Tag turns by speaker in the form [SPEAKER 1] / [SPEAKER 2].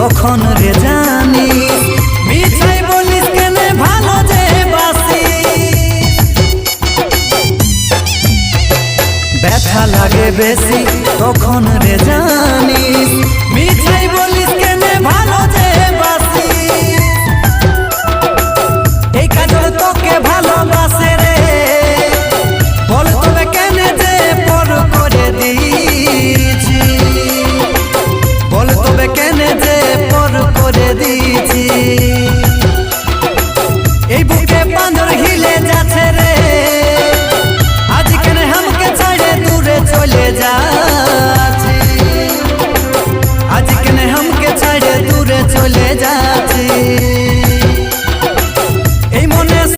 [SPEAKER 1] তখন রে জানিস মিছাই বলিস কেনে ভালো যে বাসি ব্যথা লাগে বেশি তখন রে জানিস মিছাই বলিস কেনে ভালো যে বাসি এই কাজল তোকে ভালোবাসে রে বল তবে কেনে যে পর করে দিয়েছি বল তবে কেনে যে পর করে দিয়েছি এই বুকে বাঁদর হিলে যাচ্ছে রে আজ কেনে हमके ছাড়ে দূরে চলে যাচ্ছে আজ কেনে हमके ছাড়ে দূরে চলে যাচ্ছে